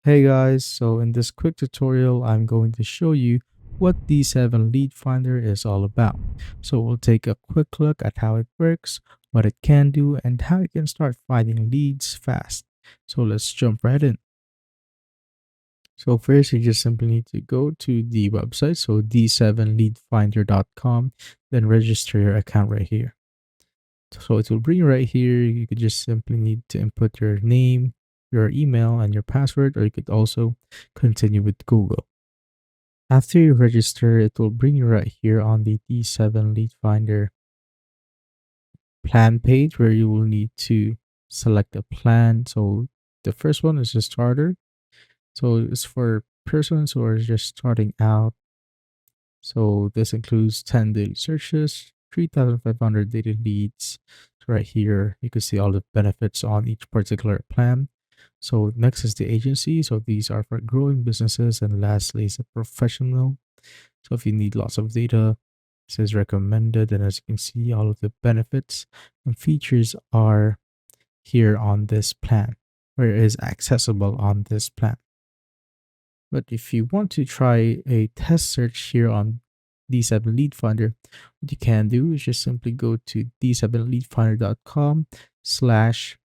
Hey guys, so in this quick tutorial, I'm going to show you what D7 Lead Finder is all about. So we'll take a quick look at how it works, what it can do, and how you can start finding leads fast. So let's jump right in. So first, you just simply need to go to the website, so d7leadfinder.com, then register your account right here. So it will bring you right here. You could just simply need to input your name, your email, and your password, or you could also continue with Google. After you register, it will bring you right here on the D7 Lead Finder plan page where you will need to select a plan. So the first one is a starter. So it's for persons who are just starting out. So this includes 10 daily searches, 3,500 daily leads. So right here, you can see all the benefits on each particular plan. So next is the agency. So these are for growing businesses. And lastly is a professional. So if you need lots of data, it says recommended. And as you can see, all of the benefits and features are here on this plan, or is accessible on this plan. But if you want to try a test search here on D7 Lead Finder, what you can do is just simply go to d7leadfinder.com slash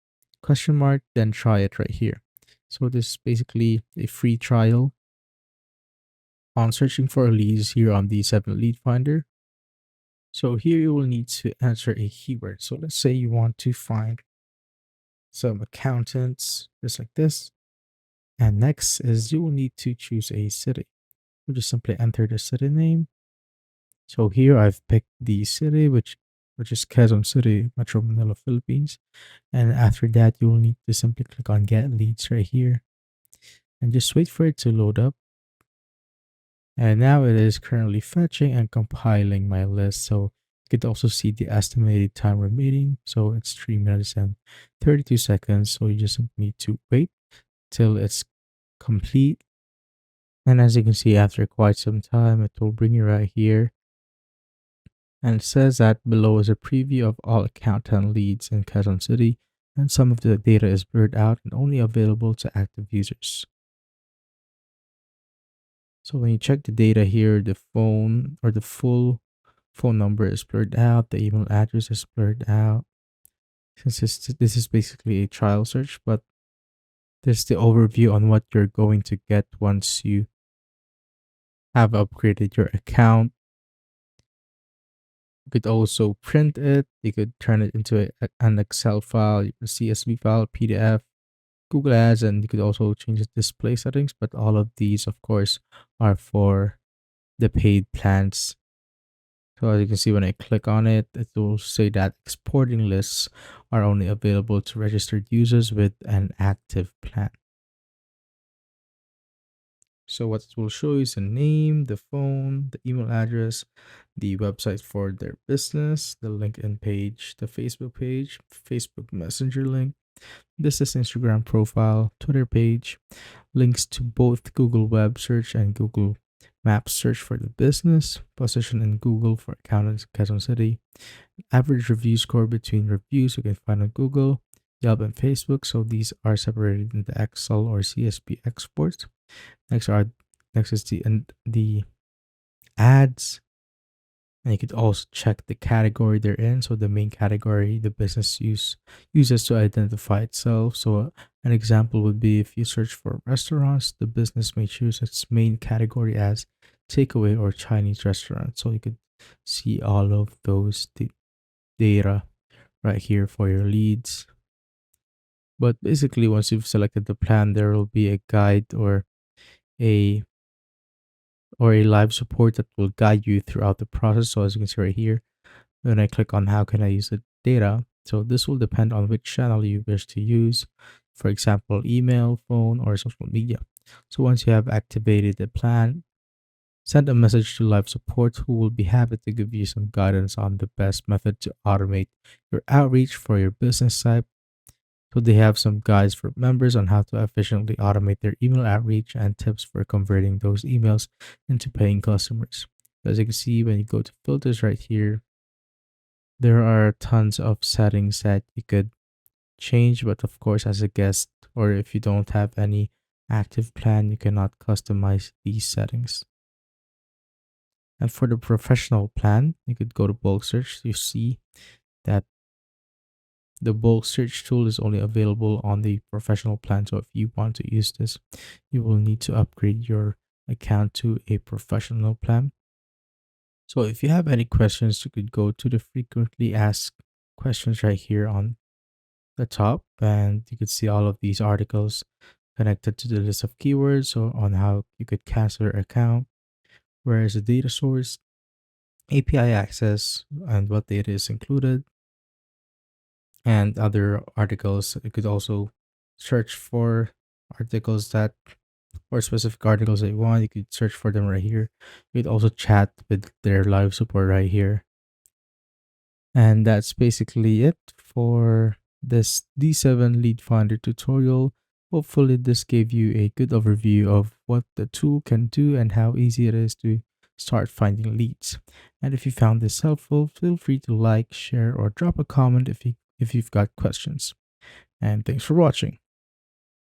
question mark, then try it right here. So this is basically a free trial on searching for leads here on D7 Lead Finder. So here you will need to answer a keyword. So let's say you want to find some accountants, just like this. And next is you will need to choose a city. You just simply enter the city name. So here I've picked the city, which is Quezon City, Metro Manila, Philippines. And after that, you will need to simply click on Get Leads right here, and just wait for it to load up. And now it is currently fetching and compiling my list. So you could also see the estimated time remaining. So it's 3 minutes and 32 seconds. So you just need to wait till it's complete. And as you can see, after quite some time, it will bring you right here. And it says that below is a preview of all accountant leads in Quezon City, and some of the data is blurred out and only available to active users. So when you check the data here, the phone or the full phone number is blurred out, the email address is blurred out. Since this is basically a trial search, but there's the overview on what you're going to get once you have upgraded your account. You could also print it. You could turn it into an Excel file, a CSV file, PDF, Google Ads, and you could also change the display settings. But all of these, of course, are for the paid plans. So as you can see, when I click on it, it will say that exporting lists are only available to registered users with an active plan. So what it will show you is the name, the phone, the email address, the website for their business, the LinkedIn page, the Facebook page, Facebook Messenger link, business Instagram profile, Twitter page, links to both Google Web Search and Google Maps Search for the business, position in Google for accountants in Quezon City, average review score between reviews you can find on Google, Yelp, and Facebook. So these are separated into Excel or CSV exports. Next are next is the ads, and you could also check the category they're in. So the main category the business uses to identify itself. So an example would be if you search for restaurants, the business may choose its main category as takeaway or Chinese restaurant. So you could see all of those data right here for your leads. But basically, once you've selected the plan, there will be a guide a or a live support that will guide you throughout the process. So as you can see right here, when I click on how can I use the data, so this will depend on which channel you wish to use. For example, email, phone, or social media. So once you have activated the plan, send a message to live support who will be happy to give you some guidance on the best method to automate your outreach for your business type. So they have some guides for members on how to efficiently automate their email outreach and tips for converting those emails into paying customers. As you can see, when you go to filters right here, there are tons of settings that you could change, but of course, as a guest or if you don't have any active plan, you cannot customize these settings. And for the professional plan, you could go to bulk search. You see that the bulk search tool is only available on the professional plan. So if you want to use this, you will need to upgrade your account to a professional plan. So if you have any questions, you could go to the frequently asked questions right here on the top, and you could see all of these articles connected to the list of keywords or on how you could cancel your account, where is the data source, API access, and what data is included, and other articles. You could also search for articles that or specific articles that you want. You could search for them right here. You could also chat with their live support right here. And that's basically it for this D7 Lead Finder tutorial. Hopefully this gave you a good overview of what the tool can do and how easy it is to start finding leads. And if you found this helpful, feel free to like, share, or drop a comment if you've got questions. And thanks for watching.